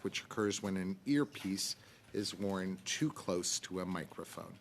which occurs when an earpiece is worn too close to a microphone.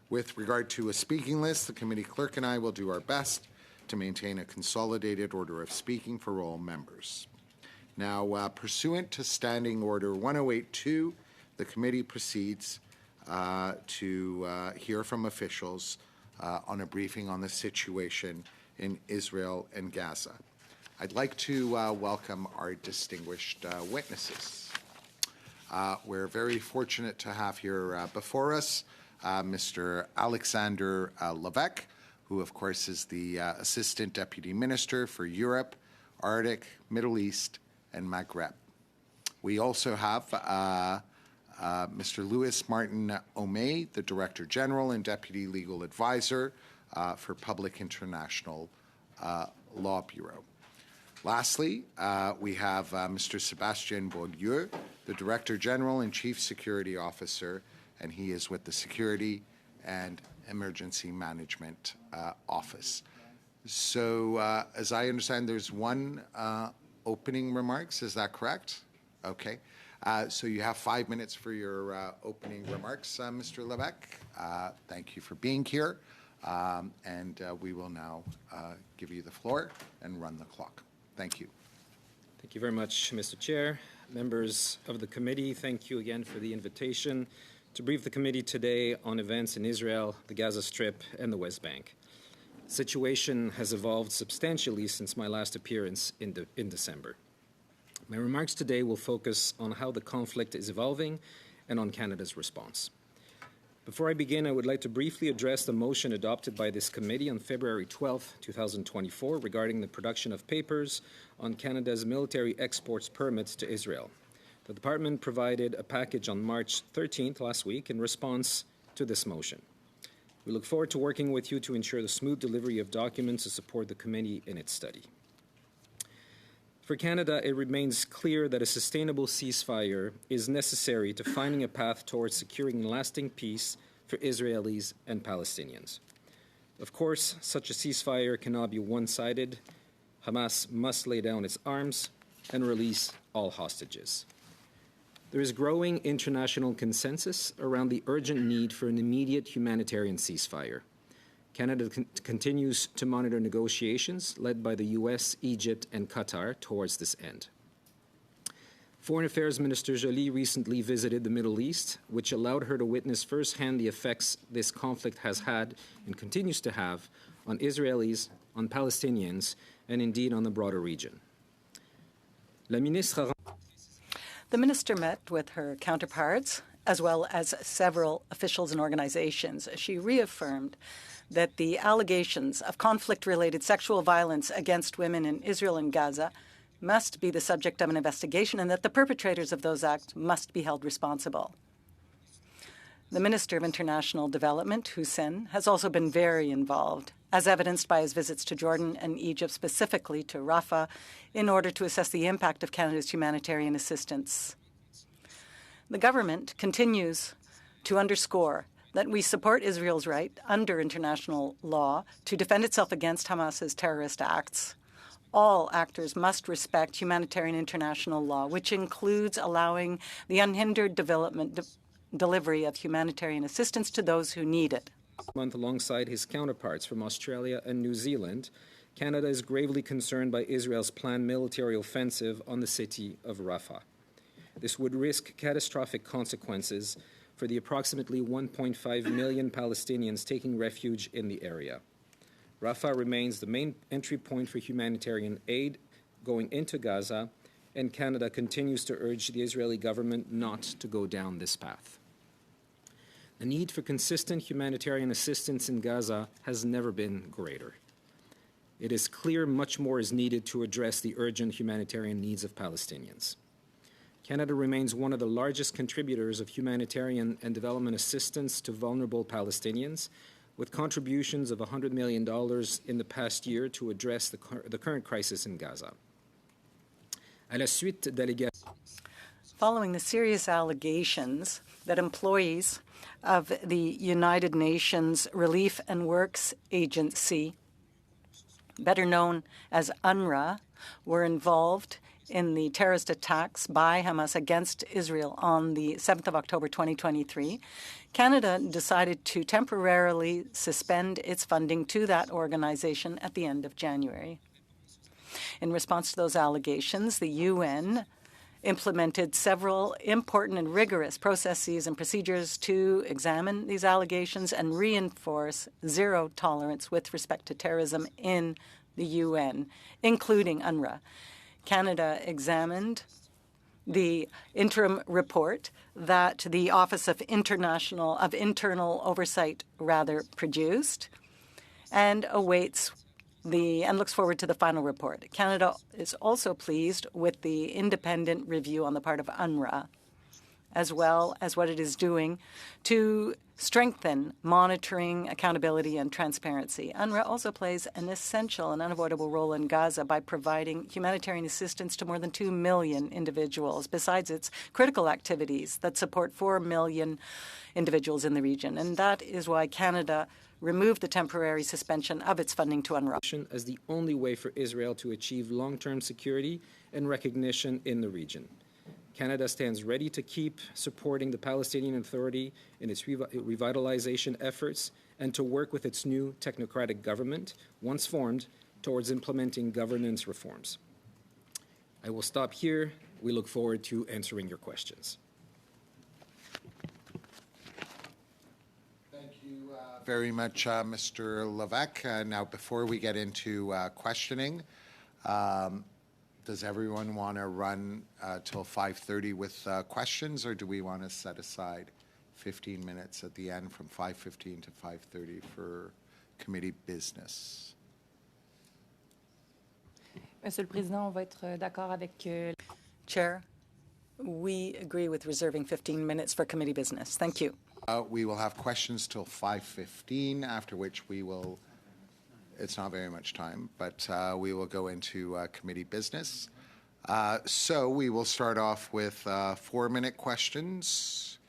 With regard to a speaking list, the committee clerk and I will do our best to maintain a consolidated order of speaking for all members. Now, pursuant to Standing Order 1082, the committee proceeds to hear from officials on a briefing on the situation in Israel and Gaza. I'd like to welcome our distinguished witnesses. We're very fortunate to have here before us Mr. Alexander Levesque, who of course is the Assistant Deputy Minister for Europe, Arctic, Middle East, and Maghreb. We also have Mr. Louis Martin Omey, the Director General and Deputy Legal Advisor for Public International Law Bureau. Lastly, we have Mr. Sébastien Beaulieu, the Director General and Chief Security Officer, and he is with the Security and Emergency Management Office. So, as I understand, there's one opening remarks. Is that correct? Okay. So you have 5 minutes for your opening remarks, Mr. Levesque. Thank you for being here. And we will now give you the floor and run the clock. Thank you. Thank you very much, Mr. Chair. Members of the committee, thank you again for the invitation to brief the committee today on events in Israel, the Gaza Strip, and the West Bank. The situation has evolved substantially since my last appearance in December. My remarks today will focus on how the conflict is evolving and on Canada's response. Before I begin, I would like to briefly address the motion adopted by this committee on February 12, 2024, regarding the production of papers on Canada's military exports permits to Israel. The Department provided a package on March 13th, last week, in response to this motion. We look forward to working with you to ensure the smooth delivery of documents to support the committee in its study. For Canada, it remains clear that a sustainable ceasefire is necessary to finding a path towards securing lasting peace for Israelis and Palestinians. Of course, such a ceasefire cannot be one-sided. Hamas must lay down its arms and release all hostages. There is growing international consensus around the urgent need for an immediate humanitarian ceasefire. Canada continues to monitor negotiations led by the U.S., Egypt, and Qatar towards this end. Foreign Affairs Minister Joly recently visited the Middle East, which allowed her to witness firsthand the effects this conflict has had and continues to have on Israelis, on Palestinians, and indeed on the broader region. The minister met with her counterparts, as well as several officials and organizations. She reaffirmed that the allegations of conflict-related sexual violence against women in Israel and Gaza must be the subject of an investigation and that the perpetrators of those acts must be held responsible. The Minister of International Development, Hussein, has also been very involved, as evidenced by his visits to Jordan and Egypt, specifically to Rafah, in order to assess the impact of Canada's humanitarian assistance. The government continues to underscore that we support Israel's right under international law to defend itself against Hamas's terrorist acts. All actors must respect humanitarian international law, which includes allowing the unhindered delivery of humanitarian assistance to those who need it. Month, alongside his counterparts from Australia and New Zealand, Canada is gravely concerned by Israel's planned military offensive on the city of Rafah. This would risk catastrophic consequences for the approximately 1.5 million Palestinians taking refuge in the area. Rafah remains the main entry point for humanitarian aid going into Gaza, and Canada continues to urge the Israeli government not to go down this path. The need for consistent humanitarian assistance in Gaza has never been greater. It is clear much more is needed to address the urgent humanitarian needs of Palestinians. Canada remains one of the largest contributors of humanitarian and development assistance to vulnerable Palestinians, with contributions of $100 million in the past year to address the current crisis in Gaza. Following the serious allegations that employees of the United Nations Relief and Works Agency, better known as UNRWA, were involved in the terrorist attacks by Hamas against Israel on the 7th of October 2023, Canada decided to temporarily suspend its funding to that organization at the end of January. In response to those allegations, the UN implemented several important and rigorous processes and procedures to examine these allegations and reinforce zero tolerance with respect to terrorism in the UN, including UNRWA. Canada examined the interim report that the Office of Internal Oversight produced and looks forward to the final report. Canada is also pleased with the independent review on the part of UNRWA, as well as what it is doing to strengthen monitoring, accountability, and transparency. UNRWA also plays an essential and unavoidable role in Gaza by providing humanitarian assistance to more than 2 million individuals, besides its critical activities that support 4 million individuals in the region. And that is why Canada removed the temporary suspension of its funding to UNRWA as the only way for Israel to achieve long-term security and recognition in the region. Canada stands ready to keep supporting the Palestinian Authority in its revitalization efforts and to work with its new technocratic government, once formed, towards implementing governance reforms. I will stop here. We look forward to answering your questions. Thank you very much, Mr. Levesque. Now, before we get into questioning, does everyone want to run till 5:30 with questions, or do we want to set aside 15 minutes at the end from 5:15 to 5:30 for committee business? Monsieur le Président, on va être d'accord avec... Chair, we agree with reserving 15 minutes for committee business. Thank you. We will have questions till 5:15, after which we will, it's not very much time, but we will go into committee business. So we will start off with 4-minute questions,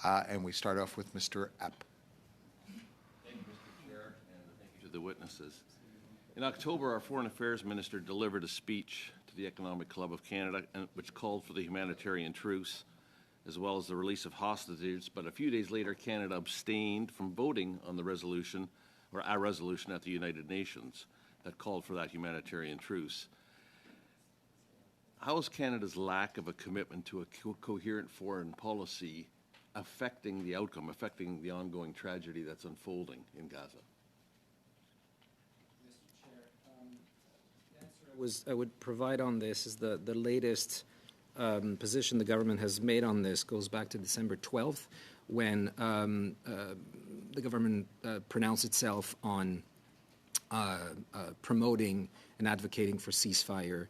and we start off with Mr. Epp. Thank you, Mr. Chair, and thank you to the witnesses. In October, our Foreign Affairs Minister delivered a speech to the Economic Club of Canada, which called for the humanitarian truce, as well as the release of hostages. But a few days later, Canada abstained from voting on the resolution, or a resolution at the United Nations that called for that humanitarian truce. How is Canada's lack of a commitment to a coherent foreign policy affecting the outcome, affecting the ongoing tragedy that's unfolding in Gaza? Mr. Chair, the answer I would provide on this is the latest position the government has made on this goes back to December 12th, when the government pronounced itself on promoting and advocating for ceasefire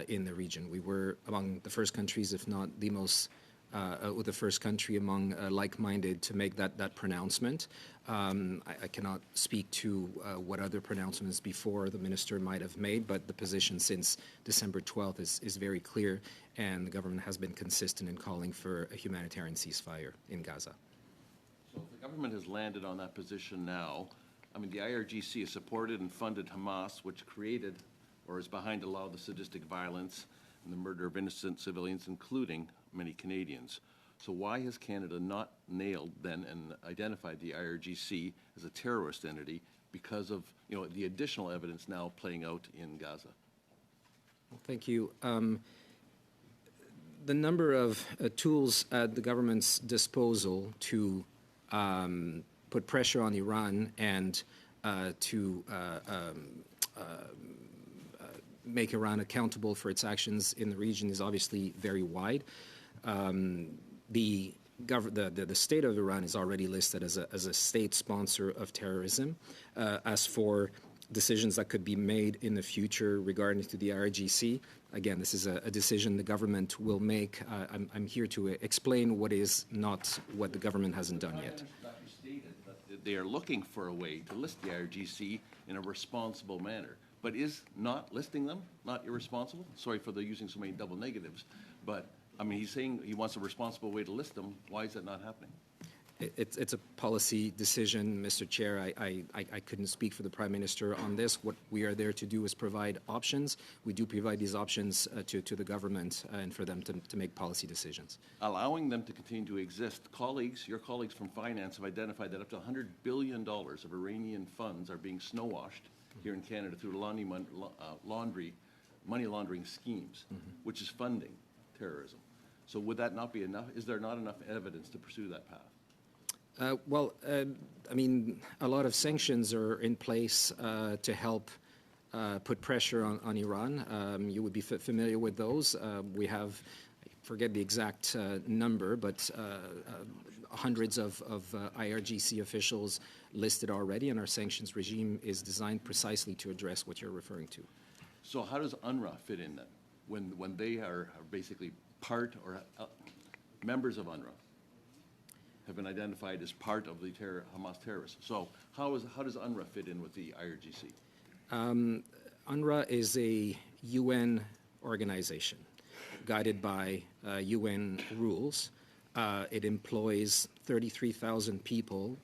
in the region. We were among the first countries, if not the most, or the first country among like-minded to make that pronouncement. I cannot speak to what other pronouncements before the minister might have made, but the position since December 12th is very clear, and the government has been consistent in calling for a humanitarian ceasefire in Gaza. So if the government has landed on that position now, I mean, the IRGC has supported and funded Hamas, which created or is behind a lot of the sadistic violence and the murder of innocent civilians, including many Canadians. So why has Canada not nailed then and identified the IRGC as a terrorist entity because of, the additional evidence now playing out in Gaza? Well, thank you. The number of tools at the government's disposal to put pressure on Iran and to make Iran accountable for its actions in the region is obviously very wide. The state of Iran is already listed as a state sponsor of terrorism. As for decisions that could be made in the future regarding to the IRGC, again, this is a decision the government will make. I'm here to explain what the government hasn't done yet. You stated that they are looking for a way to list the IRGC in a responsible manner. But is not listing them not irresponsible? Sorry for using so many double negatives, but I mean, he's saying he wants a responsible way to list them. Why is that not happening? It's a policy decision, Mr. Chair. I couldn't speak for the Prime Minister on this. What we are there to do is provide options. We do provide these options to the government and for them to make policy decisions. Allowing them to continue to exist, your colleagues from finance have identified that up to $100 billion of Iranian funds are being snow-washed here in Canada through money laundering schemes, which is funding terrorism. So would that not be enough? Is there not enough evidence to pursue that path? I mean, a lot of sanctions are in place to help put pressure on Iran. You would be familiar with those. We have, I forget the exact number, but hundreds of IRGC officials listed already, and our sanctions regime is designed precisely to address what you're referring to. So how does UNRWA fit in then, when they are basically part or members of UNRWA? Have been identified as part of the Hamas terrorists. So how does UNRWA fit in with the IRGC? UNRWA is a UN organization guided by UN rules. It employs 33,000 people,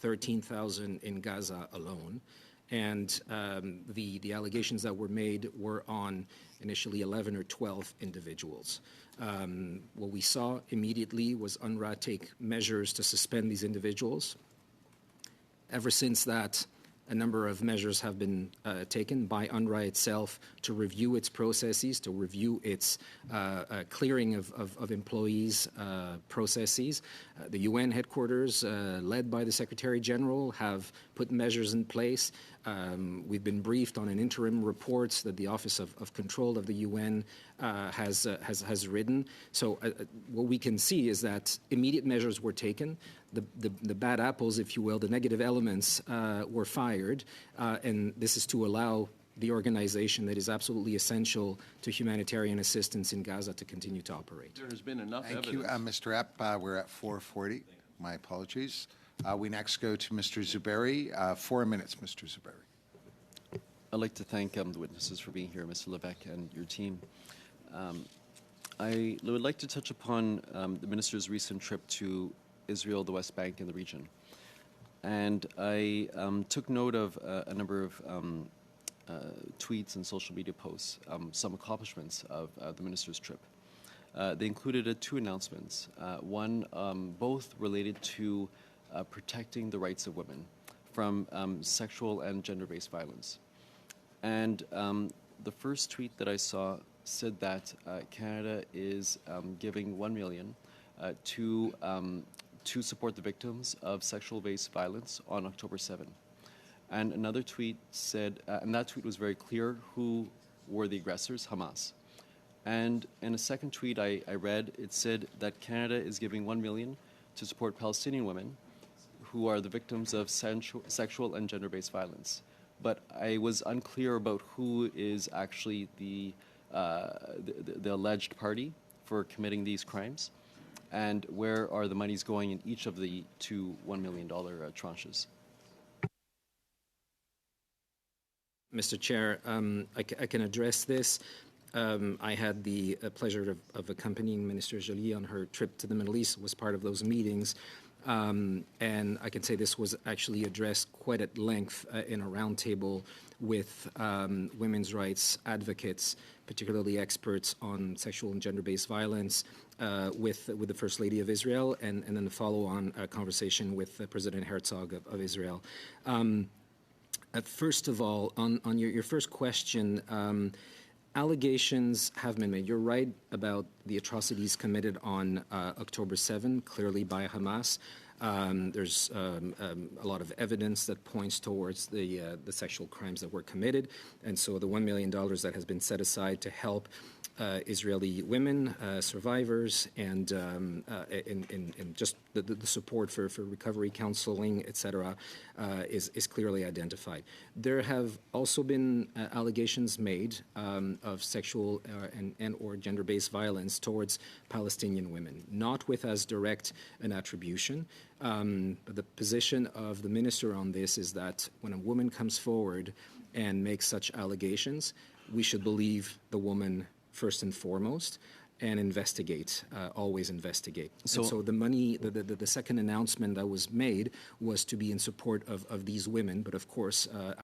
13,000 in Gaza alone. And the allegations that were made were on initially 11 or 12 individuals. What we saw immediately was UNRWA take measures to suspend these individuals. Ever since that, a number of measures have been taken by UNRWA itself to review its processes, to review its clearing of employees' processes. The UN headquarters, led by the Secretary General, have put measures in place. We've been briefed on an interim report that the Office of Control of the UN has written. So what we can see is that immediate measures were taken. The bad apples, if you will, the negative elements were fired, and this is to allow the organization that is absolutely essential to humanitarian assistance in Gaza to continue to operate. There has been enough Thank evidence. you, Mr. Epp. We're at 4:40. My apologies. We next go to Mr. Zuberi. 4 minutes, Mr. Zuberi. I'd like to thank the witnesses for being here, Mr. Levesque and your team. I would like to touch upon the minister's recent trip to Israel, the West Bank, and the region. And I took note of a number of tweets and social media posts, some accomplishments of the minister's trip. They included two announcements. One, both related to protecting the rights of women from sexual and gender-based violence. And the first tweet that I saw said that Canada is giving $1 million to support the victims of sexual-based violence on October 7. And another tweet said, and that tweet was very clear who were the aggressors, Hamas. And in a second tweet I read, it said that Canada is giving $1 million to support Palestinian women who are the victims of sexual and gender-based violence. But I was unclear about who is actually the alleged party for committing these crimes, and where are the monies going in each of the two $1 million tranches. Mr. Chair, I can address this. I had the pleasure of accompanying Minister Joly on her trip to the Middle East, was part of those meetings. And I can say this was actually addressed quite at length in a roundtable with women's rights advocates, particularly experts on sexual and gender-based violence, with the First Lady of Israel, and then the follow-on conversation with President Herzog of Israel. First of all, on your first question, allegations have been made. You're right about the atrocities committed on October 7, clearly by Hamas. There's a lot of evidence that points towards the sexual crimes that were committed, and so the $1 million that has been set aside to help Israeli women, survivors, and just the support for recovery counseling, etc., is clearly identified. There have also been allegations made of sexual and or gender-based violence towards Palestinian women, not with as direct an attribution. But the position of the minister on this is that when a woman comes forward and makes such allegations, we should believe the woman first and foremost, and investigate, always investigate. So- So the money, the second announcement that was made was to be in support of these women, but of course,